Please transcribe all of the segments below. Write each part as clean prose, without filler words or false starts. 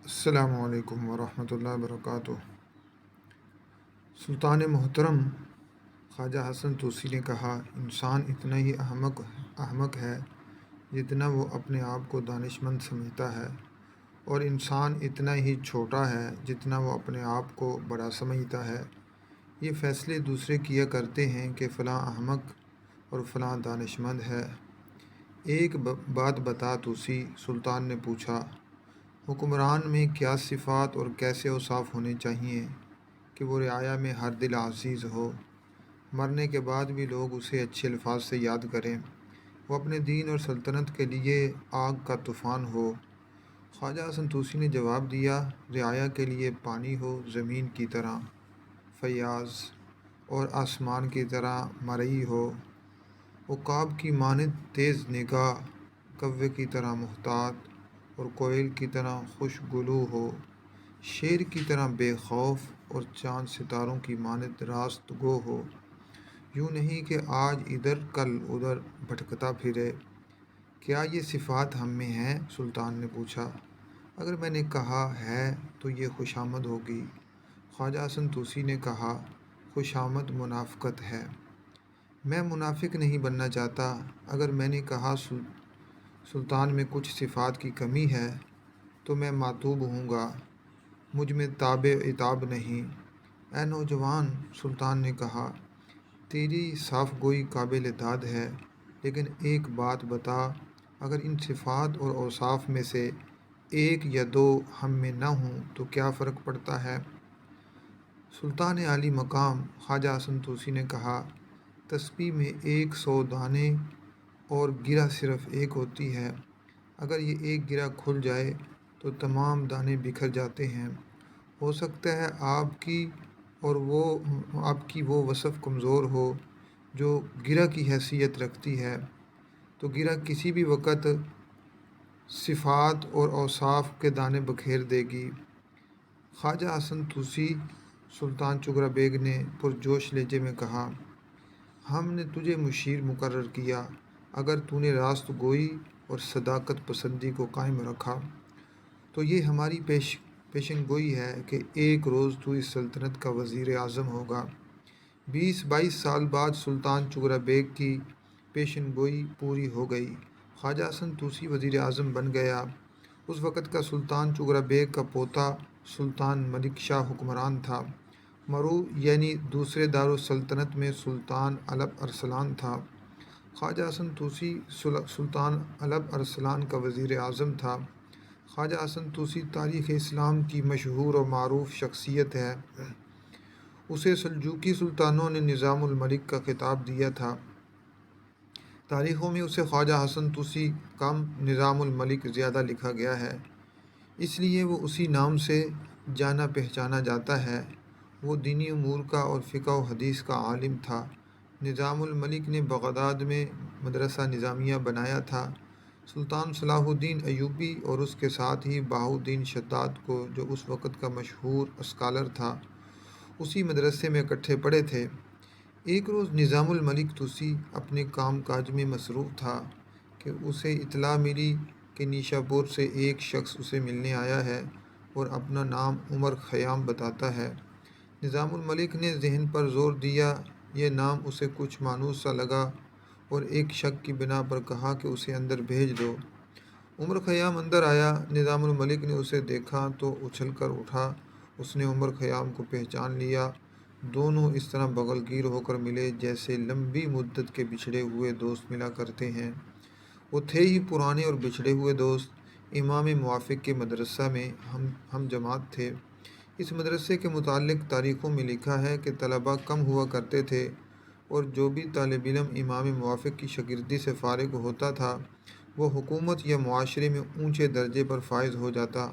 السلام علیکم ورحمۃ اللہ وبرکاتہ۔ سلطان محترم خواجہ حسن توسی نے کہا، انسان اتنا ہی احمق ہے جتنا وہ اپنے آپ کو دانشمند سمجھتا ہے، اور انسان اتنا ہی چھوٹا ہے جتنا وہ اپنے آپ کو بڑا سمجھتا ہے۔ یہ فیصلے دوسرے کیا کرتے ہیں کہ فلاں احمق اور فلاں دانشمند ہے۔ ایک بات بتا توسی، سلطان نے پوچھا، حکمران میں کیا صفات اور کیسے اوصاف ہونے چاہئیں کہ وہ رعایا میں ہر دل عزیز ہو، مرنے کے بعد بھی لوگ اسے اچھے الفاظ سے یاد کریں، وہ اپنے دین اور سلطنت کے لیے آگ کا طوفان ہو؟ خواجہ حسن توسی نے جواب دیا، رعایا کے لیے پانی ہو زمین کی طرح فیاض اور آسمان کی طرح مرئی ہو، عقاب کی مانند تیز نگاہ، کوے کی طرح محتاط اور کوئل کی طرح خوش گلو ہو، شیر کی طرح بے خوف اور چاند ستاروں کی مانند راست گو ہو، یوں نہیں کہ آج ادھر کل ادھر بھٹکتا پھرے۔ کیا یہ صفات ہم میں ہیں؟ سلطان نے پوچھا۔ اگر میں نے کہا ہے تو یہ خوشامد ہوگی۔ خواجہ حسن توسی نے کہا، خوشامد منافقت ہے۔ میں منافق نہیں بننا چاہتا۔ اگر میں نے کہا سلطان میں کچھ صفات کی کمی ہے تو میں ماتوب ہوں گا، مجھ میں تاب عتاب نہیں۔ اے نوجوان، سلطان نے کہا، تیری صاف گوئی قابل داد ہے، لیکن ایک بات بتا، اگر ان صفات اور اوصاف میں سے ایک یا دو ہم میں نہ ہوں تو کیا فرق پڑتا ہے؟ سلطان عالی مقام خواجہ حسن توسی نے کہا، تسبیح میں 100 دانے اور گرہ صرف ایک ہوتی ہے۔ اگر یہ ایک گرہ کھل جائے تو تمام دانے بکھر جاتے ہیں۔ ہو سکتا ہے آپ کی وہ وصف کمزور ہو جو گرہ کی حیثیت رکھتی ہے، تو گرہ کسی بھی وقت صفات اور اوصاف کے دانے بکھیر دے گی۔ خواجہ حسن توسی، سلطان چغرہ بیگ نے پرجوش لہجے میں کہا، ہم نے تجھے مشیر مقرر کیا، اگر تو نے راست گوئی اور صداقت پسندی کو قائم رکھا تو یہ ہماری پیشن گوئی ہے کہ ایک روز تو اس سلطنت کا وزیر اعظم ہوگا۔ 22 سال بعد سلطان چغرہ بیگ کی پیشن گوئی پوری ہو گئی۔ خواجہ حسن توسی وزیر اعظم بن گیا۔ اس وقت کا سلطان چغرہ بیگ کا پوتا سلطان ملک شاہ حکمران تھا۔ مرو یعنی دوسرے دارالسلطنت میں سلطان الب ارسلان تھا۔ خواجہ حسن توسی سلطان الب ارسلان کا وزیر اعظم تھا۔ خواجہ حسن توسی تاریخ اسلام کی مشہور و معروف شخصیت ہے۔ اسے سلجوقی سلطانوں نے نظام الملک کا خطاب دیا تھا۔ تاریخوں میں اسے خواجہ حسن توسی کم نظام الملک زیادہ لکھا گیا ہے، اس لیے وہ اسی نام سے جانا پہچانا جاتا ہے۔ وہ دینی امور کا اور فقہ و حدیث کا عالم تھا۔ نظام الملک نے بغداد میں مدرسہ نظامیہ بنایا تھا۔ سلطان صلاح الدین ایوبی اور اس کے ساتھ ہی بہاؤالدین شداد کو، جو اس وقت کا مشہور اسکالر تھا، اسی مدرسے میں اکٹھے پڑھے تھے۔ ایک روز نظام الملک توسی اپنے کام کاج میں مصروف تھا کہ اسے اطلاع ملی کہ نیشا پور سے ایک شخص اسے ملنے آیا ہے اور اپنا نام عمر خیام بتاتا ہے۔ نظام الملک نے ذہن پر زور دیا، یہ نام اسے کچھ مانوس سا لگا اور ایک شک کی بنا پر کہا کہ اسے اندر بھیج دو۔ عمر خیام اندر آیا۔ نظام الملک نے اسے دیکھا تو اچھل کر اٹھا۔ اس نے عمر خیام کو پہچان لیا۔ دونوں اس طرح بغل گیر ہو کر ملے جیسے لمبی مدت کے بچھڑے ہوئے دوست ملا کرتے ہیں۔ وہ تھے ہی پرانے اور بچھڑے ہوئے دوست۔ امام موافق کے مدرسہ میں ہم جماعت تھے۔ اس مدرسے کے متعلق تاریخوں میں لکھا ہے کہ طلباء کم ہوا کرتے تھے اور جو بھی طالب علم امام موافق کی شاگردی سے فارغ ہوتا تھا وہ حکومت یا معاشرے میں اونچے درجے پر فائز ہو جاتا۔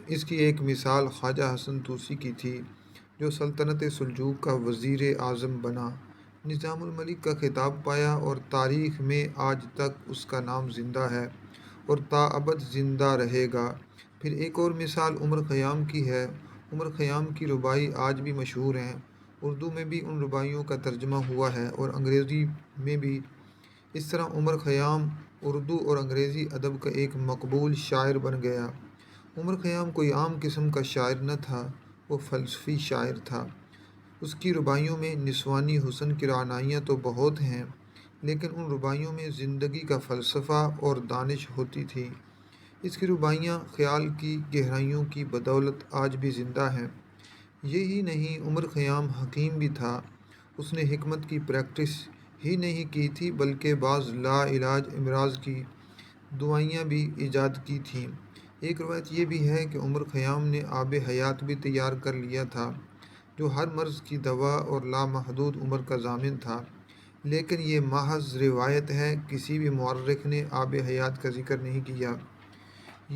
اس کی ایک مثال خواجہ حسن توسی کی تھی، جو سلطنت سلجوق کا وزیر اعظم بنا، نظام الملک کا خطاب پایا اور تاریخ میں آج تک اس کا نام زندہ ہے اور تا ابد زندہ رہے گا۔ پھر ایک اور مثال عمر خیام کی ہے۔ عمر خیام کی رباعی آج بھی مشہور ہیں۔ اردو میں بھی ان رباعیوں کا ترجمہ ہوا ہے اور انگریزی میں بھی۔ اس طرح عمر خیام اردو اور انگریزی ادب کا ایک مقبول شاعر بن گیا۔ عمر خیام کوئی عام قسم کا شاعر نہ تھا، وہ فلسفی شاعر تھا۔ اس کی رباعیوں میں نسوانی حسن کی رعنائیاں تو بہت ہیں، لیکن ان رباعیوں میں زندگی کا فلسفہ اور دانش ہوتی تھی۔ اس کی رباعیاں خیال کی گہرائیوں کی بدولت آج بھی زندہ ہیں۔ یہی نہیں، عمر خیام حکیم بھی تھا۔ اس نے حکمت کی پریکٹس ہی نہیں کی تھی بلکہ بعض لا علاج امراض کی دوائیاں بھی ایجاد کی تھیں۔ ایک روایت یہ بھی ہے کہ عمر خیام نے آب حیات بھی تیار کر لیا تھا، جو ہر مرض کی دوا اور لامحدود عمر کا ضامن تھا، لیکن یہ محض روایت ہے، کسی بھی مورخ نے آب حیات کا ذکر نہیں کیا۔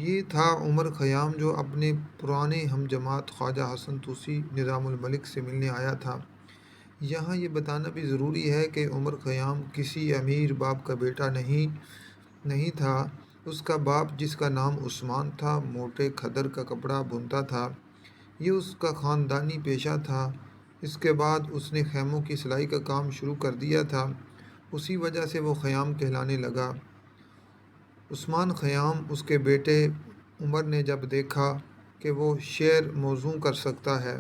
یہ تھا عمر خیام جو اپنے پرانے ہم جماعت خواجہ حسن طوسی نظام الملک سے ملنے آیا تھا۔ یہاں یہ بتانا بھی ضروری ہے کہ عمر خیام کسی امیر باپ کا بیٹا نہیں تھا۔ اس کا باپ، جس کا نام عثمان تھا، موٹے کھدر کا کپڑا بنتا تھا۔ یہ اس کا خاندانی پیشہ تھا۔ اس کے بعد اس نے خیموں کی سلائی کا کام شروع کر دیا تھا، اسی وجہ سے وہ خیام کہلانے لگا۔ عثمان خیام، اس کے بیٹے عمر نے جب دیکھا کہ وہ شعر موزوں کر سکتا ہے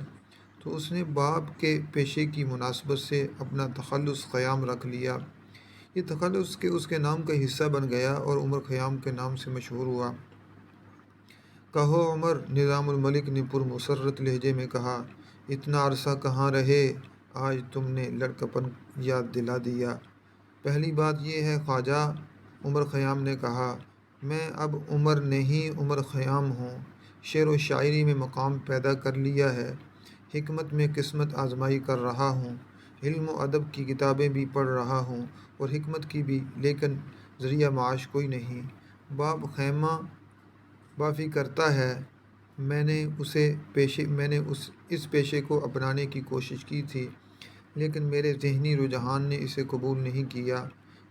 تو اس نے باپ کے پیشے کی مناسبت سے اپنا تخلص خیام رکھ لیا۔ یہ تخلص اس کے نام کا حصہ بن گیا اور عمر خیام کے نام سے مشہور ہوا۔ کہو عمر، نظام الملک نے پرمسرت لہجے میں کہا، اتنا عرصہ کہاں رہے؟ آج تم نے لڑکپن یاد دلا دیا۔ پہلی بات یہ ہے خواجہ، عمر خیام نے کہا، میں اب عمر نہیں عمر خیام ہوں۔ شعر و شاعری میں مقام پیدا کر لیا ہے، حکمت میں قسمت آزمائی کر رہا ہوں، علم و ادب کی کتابیں بھی پڑھ رہا ہوں اور حکمت کی بھی، لیکن ذریعہ معاش کوئی نہیں۔ باپ خیمہ بافی کرتا ہے، میں نے اس پیشے کو اپنانے کی کوشش کی تھی، لیکن میرے ذہنی رجحان نے اسے قبول نہیں کیا۔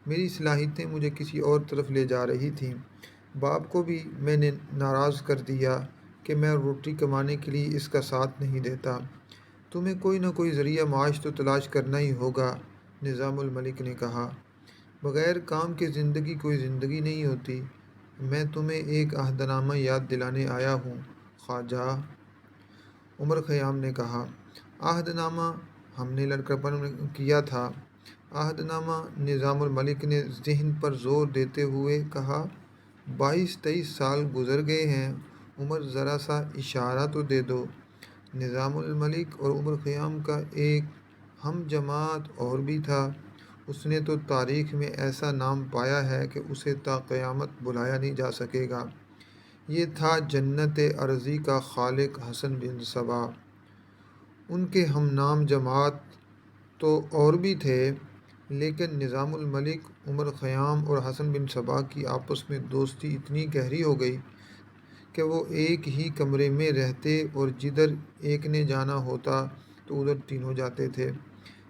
میری صلاحیتیں مجھے کسی اور طرف لے جا رہی تھیں۔ باپ کو بھی میں نے ناراض کر دیا کہ میں روٹی کمانے کے لیے اس کا ساتھ نہیں دیتا۔ تمہیں کوئی نہ کوئی ذریعہ معاش تو تلاش کرنا ہی ہوگا، نظام الملک نے کہا۔ بغیر کام کے زندگی کوئی زندگی نہیں ہوتی۔ میں تمہیں ایک عہد نامہ یاد دلانے آیا ہوں خواجہ، عمر خیام نے کہا۔ عہد نامہ؟ ہم نے لڑکپن میں کیا تھا۔ عہد نامہ؟ نظام الملک نے ذہن پر زور دیتے ہوئے کہا۔ 22-23 سال گزر گئے ہیں، عمر ذرا سا اشارہ تو دے دو۔ نظام الملک اور عمر خیام کا ایک ہم جماعت اور بھی تھا، اس نے تو تاریخ میں ایسا نام پایا ہے کہ اسے تا قیامت بلایا نہیں جا سکے گا۔ یہ تھا جنت ارضی کا خالق حسن بن صبا۔ ان کے ہم نام جماعت تو اور بھی تھے، لیکن نظام الملک، عمر خیام اور حسن بن صبا کی آپس میں دوستی اتنی گہری ہو گئی کہ وہ ایک ہی کمرے میں رہتے اور جدھر ایک نے جانا ہوتا تو ادھر تینوں جاتے تھے۔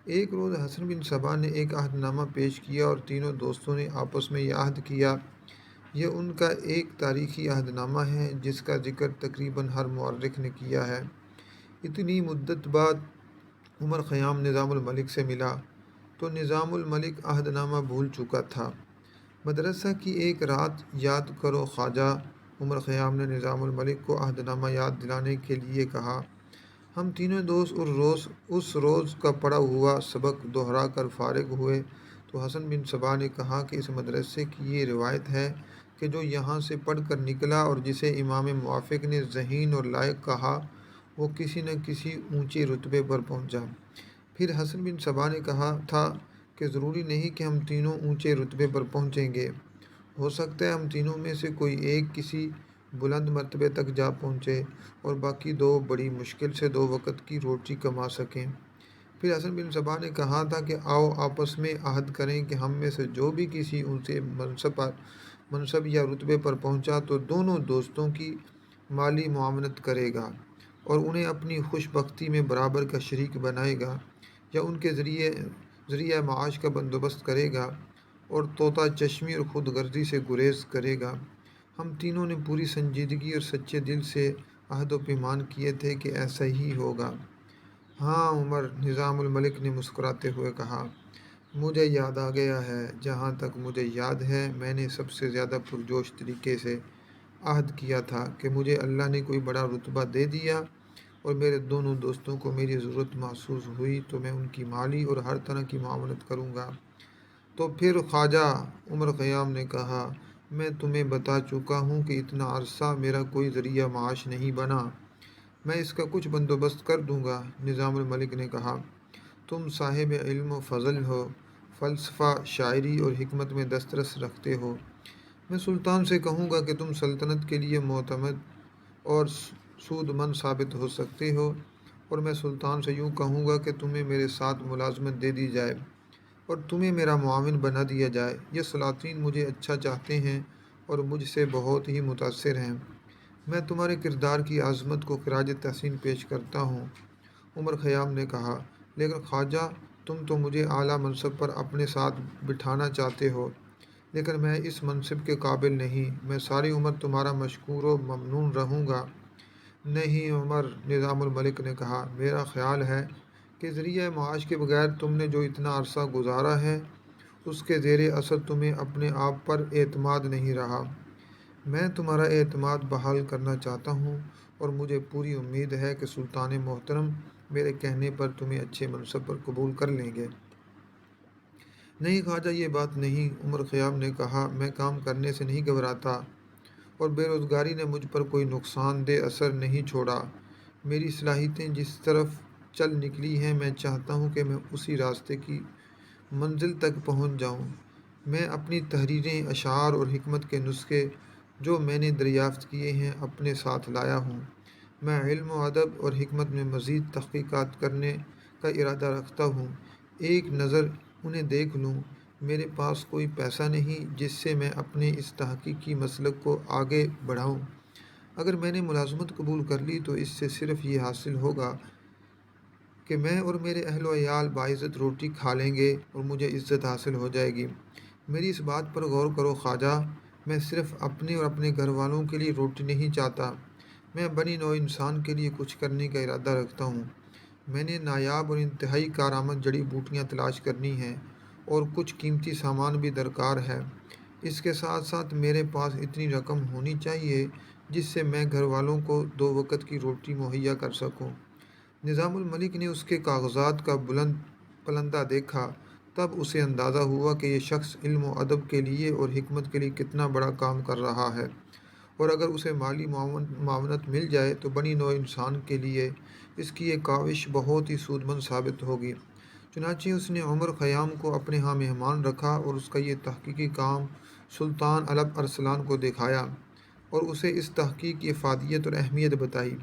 ایک روز حسن بن صبا نے ایک عہد نامہ پیش کیا اور تینوں دوستوں نے آپس میں یہ عہد کیا۔ یہ ان کا ایک تاریخی عہد نامہ ہے جس کا ذکر تقریباً ہر مورخ نے کیا ہے۔ اتنی مدت بعد عمر خیام نظام الملک سے ملا تو نظام الملک عہد نامہ بھول چکا تھا۔ مدرسہ کی ایک رات یاد کرو خواجہ، عمر خیام نے نظام الملک کو عہد نامہ یاد دلانے کے لیے کہا۔ ہم تینوں دوست اس روز کا پڑھا ہوا سبق دہرا کر فارغ ہوئے تو حسن بن صبا نے کہا کہ اس مدرسے کی یہ روایت ہے کہ جو یہاں سے پڑھ کر نکلا اور جسے امام موافق نے ذہین اور لائق کہا، وہ کسی نہ کسی اونچے رتبے پر پہنچا۔ پھر حسن بن صبا نے کہا تھا کہ ضروری نہیں کہ ہم تینوں اونچے رتبے پر پہنچیں گے، ہو سکتا ہے ہم تینوں میں سے کوئی ایک کسی بلند مرتبے تک جا پہنچے اور باقی دو بڑی مشکل سے 2 وقت کی روٹی کما سکیں۔ پھر حسن بن صبا نے کہا تھا کہ آؤ آپس میں عہد کریں کہ ہم میں سے جو بھی کسی اونچے منصب یا رتبے پر پہنچا تو دونوں دوستوں کی مالی معاونت کرے گا اور انہیں اپنی خوش بختی میں برابر کا شریک بنائے گا یا ان کے ذریعہ معاش کا بندوبست کرے گا اور طوطا چشمی اور خود غرضی سے گریز کرے گا۔ ہم تینوں نے پوری سنجیدگی اور سچے دل سے عہد و پیمان کیے تھے کہ ایسا ہی ہوگا۔ ہاں عمر، نظام الملک نے مسکراتے ہوئے کہا، مجھے یاد آ گیا ہے۔ جہاں تک مجھے یاد ہے میں نے سب سے زیادہ پرجوش طریقے سے عہد کیا تھا کہ مجھے اللہ نے کوئی بڑا رتبہ دے دیا اور میرے دونوں دوستوں کو میری ضرورت محسوس ہوئی تو میں ان کی مالی اور ہر طرح کی معاونت کروں گا۔ تو پھر خواجہ عمر خیام نے کہا، میں تمہیں بتا چکا ہوں کہ اتنا عرصہ میرا کوئی ذریعہ معاش نہیں بنا، میں اس کا کچھ بندوبست کر دوں گا۔ نظام الملک نے کہا، تم صاحب علم و فضل ہو، فلسفہ، شاعری اور حکمت میں دسترس رکھتے ہو، میں سلطان سے کہوں گا کہ تم سلطنت کے لیے معتمد اور سود مند ثابت ہو سکتے ہو، اور میں سلطان سے یوں کہوں گا کہ تمہیں میرے ساتھ ملازمت دے دی جائے اور تمہیں میرا معاون بنا دیا جائے۔ یہ سلاطین مجھے اچھا چاہتے ہیں اور مجھ سے بہت ہی متاثر ہیں، میں تمہارے کردار کی عظمت کو خراج تحسین پیش کرتا ہوں۔ عمر خیام نے کہا، لیکن خواجہ، تم تو مجھے اعلیٰ منصب پر اپنے ساتھ بٹھانا چاہتے ہو، لیکن میں اس منصب کے قابل نہیں، میں ساری عمر تمہارا مشکور و ممنون رہوں گا۔ نہیں عمر، نظام الملک نے کہا، میرا خیال ہے کہ ذریعہ معاش کے بغیر تم نے جو اتنا عرصہ گزارا ہے اس کے زیر اثر تمہیں اپنے آپ پر اعتماد نہیں رہا۔ میں تمہارا اعتماد بحال کرنا چاہتا ہوں اور مجھے پوری امید ہے کہ سلطان محترم میرے کہنے پر تمہیں اچھے منصب پر قبول کر لیں گے۔ نہیں خواجہ، یہ بات نہیں، عمر خیام نے کہا، میں کام کرنے سے نہیں گھبراتا اور بے روزگاری نے مجھ پر کوئی نقصان دہ اثر نہیں چھوڑا۔ میری صلاحیتیں جس طرف چل نکلی ہیں، میں چاہتا ہوں کہ میں اسی راستے کی منزل تک پہنچ جاؤں۔ میں اپنی تحریریں، اشعار اور حکمت کے نسخے جو میں نے دریافت کیے ہیں اپنے ساتھ لایا ہوں۔ میں علم و ادب اور حکمت میں مزید تحقیقات کرنے کا ارادہ رکھتا ہوں، ایک نظر انہیں دیکھ لوں۔ میرے پاس کوئی پیسہ نہیں جس سے میں اپنے اس تحقیقی مسلک کو آگے بڑھاؤں۔ اگر میں نے ملازمت قبول کر لی تو اس سے صرف یہ حاصل ہوگا کہ میں اور میرے اہل و عیال باعزت روٹی کھا لیں گے اور مجھے عزت حاصل ہو جائے گی۔ میری اس بات پر غور کرو خواجہ، میں صرف اپنے اور اپنے گھر والوں کے لیے روٹی نہیں چاہتا، میں بنی نوع انسان کے لیے کچھ کرنے کا ارادہ رکھتا ہوں۔ میں نے نایاب اور انتہائی کارآمد جڑی بوٹیاں تلاش کرنی ہیں اور کچھ قیمتی سامان بھی درکار ہے۔ اس کے ساتھ ساتھ میرے پاس اتنی رقم ہونی چاہیے جس سے میں گھر والوں کو 2 وقت کی روٹی مہیا کر سکوں۔ نظام الملک نے اس کے کاغذات کا بلند پلندہ دیکھا، تب اسے اندازہ ہوا کہ یہ شخص علم و ادب کے لیے اور حکمت کے لیے کتنا بڑا کام کر رہا ہے، اور اگر اسے مالی معاونت مل جائے تو بنی نوع انسان کے لیے اس کی یہ کاوش بہت ہی سودمند ثابت ہوگی۔ چنانچہ اس نے عمر خیام کو اپنے ہاں مہمان رکھا اور اس کا یہ تحقیقی کام سلطان الب ارسلان کو دکھایا اور اسے اس تحقیق کی افادیت اور اہمیت بتائی۔